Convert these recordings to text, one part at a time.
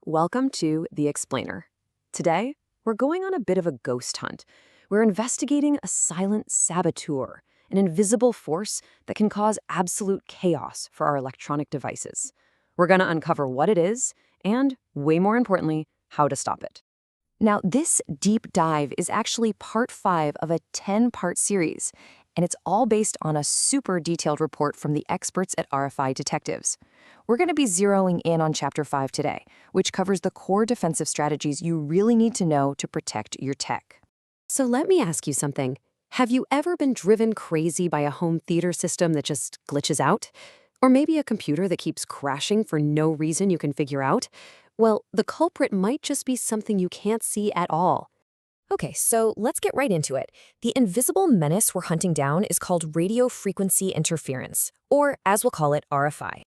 Welcome to The Explainer. Today, we're going on a bit of a ghost hunt. We're investigating a silent saboteur, an invisible force that can cause absolute chaos for our electronic devices. We're going to uncover what it is and, way more importantly, how to stop it. Now, this deep dive is actually part 5 of a 10-part series, and it's all based on a super detailed report from the experts at RFI Detectives. We're going to be zeroing in on Chapter 5 today, which covers the core defensive strategies you really need to know to protect your tech. So let me ask you something. Have you ever been driven crazy by a home theater system that just glitches out? Or maybe a computer that keeps crashing for no reason you can figure out? Well, the culprit might just be something you can't see at all. Okay, so let's get right into it. The invisible menace we're hunting down is called radio frequency interference, or as we'll call it, RFI.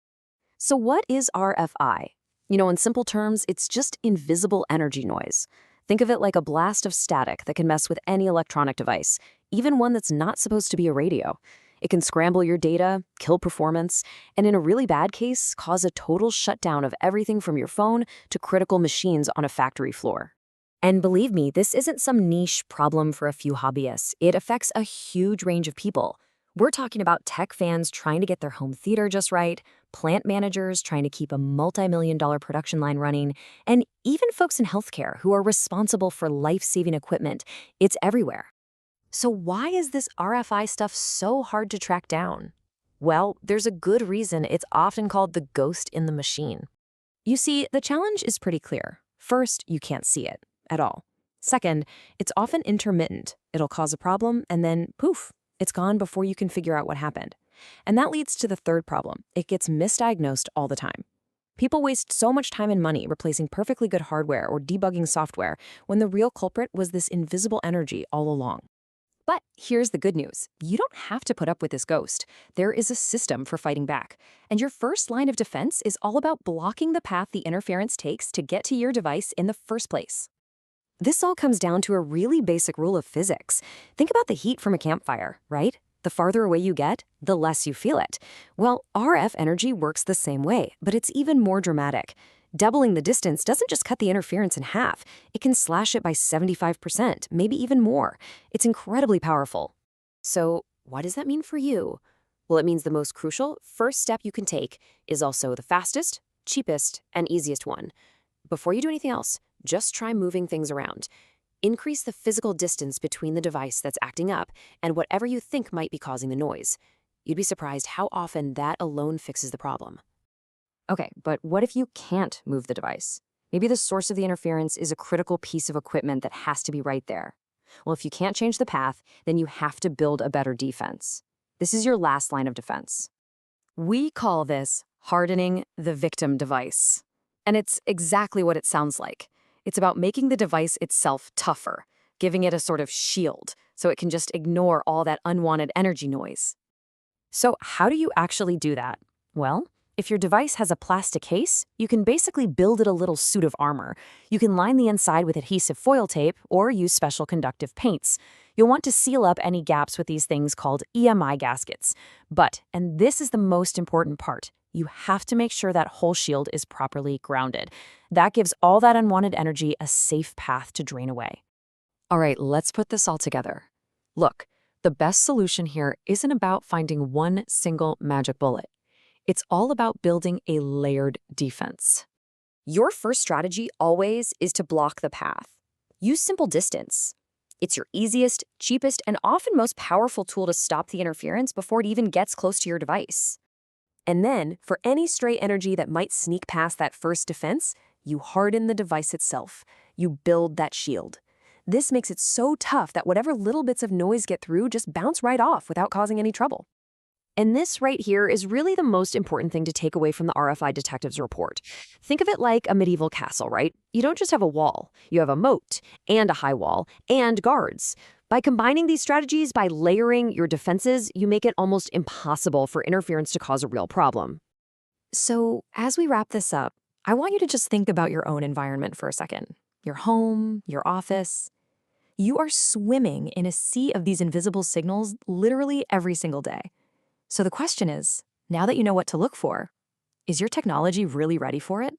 So what is RFI? In simple terms, it's just invisible energy noise. Think of it like a blast of static that can mess with any electronic device, even one that's not supposed to be a radio. It can scramble your data, kill performance, and in a really bad case, cause a total shutdown of everything from your phone to critical machines on a factory floor. And believe me, this isn't some niche problem for a few hobbyists. It affects a huge range of people. We're talking about tech fans trying to get their home theater just right, plant managers trying to keep a multi-million-dollar production line running, and even folks in healthcare who are responsible for life-saving equipment. It's everywhere. So why is this RFI stuff so hard to track down? Well, there's a good reason it's often called the ghost in the machine. You see, the challenge is pretty clear. First, you can't see it at all. Second, it's often intermittent. It'll cause a problem and then poof, it's gone before you can figure out what happened. And that leads to the third problem. It gets misdiagnosed all the time. People waste so much time and money replacing perfectly good hardware or debugging software when the real culprit was this invisible energy all along. But here's the good news. You don't have to put up with this ghost. There is a system for fighting back. And your first line of defense is all about blocking the path the interference takes to get to your device in the first place. This all comes down to a really basic rule of physics. Think about the heat from a campfire, right? The farther away you get, the less you feel it. Well, RF energy works the same way, but it's even more dramatic. Doubling the distance doesn't just cut the interference in half. It can slash it by 75%, maybe even more. It's incredibly powerful. So what does that mean for you? Well, it means the most crucial first step you can take is also the fastest, cheapest, and easiest one. Before you do anything else, just try moving things around. Increase the physical distance between the device that's acting up and whatever you think might be causing the noise. You'd be surprised how often that alone fixes the problem. Okay, but what if you can't move the device? Maybe the source of the interference is a critical piece of equipment that has to be right there. Well, if you can't change the path, then you have to build a better defense. This is your last line of defense. We call this hardening the victim device. And it's exactly what it sounds like. It's about making the device itself tougher, giving it a sort of shield so it can just ignore all that unwanted energy noise. So how do you actually do that? Well, if your device has a plastic case, you can basically build it a little suit of armor. You can line the inside with adhesive foil tape or use special conductive paints. You'll want to seal up any gaps with these things called EMI gaskets. But, and this is the most important part, you have to make sure that whole shield is properly grounded. That gives all that unwanted energy a safe path to drain away. All right, let's put this all together. Look, the best solution here isn't about finding one single magic bullet. It's all about building a layered defense. Your first strategy always is to block the path. Use simple distance. It's your easiest, cheapest, and often most powerful tool to stop the interference before it even gets close to your device. And then, for any stray energy that might sneak past that first defense, you harden the device itself. You build that shield. This makes it so tough that whatever little bits of noise get through just bounce right off without causing any trouble. And this right here is really the most important thing to take away from the RFI Detectives report. Think of it like a medieval castle, right? You don't just have a wall. You have a moat and a high wall and guards. By combining these strategies, by layering your defenses, you make it almost impossible for interference to cause a real problem. So as we wrap this up, I want you to just think about your own environment for a second. Your home, your office. You are swimming in a sea of these invisible signals literally every single day. So the question is, now that you know what to look for, is your technology really ready for it?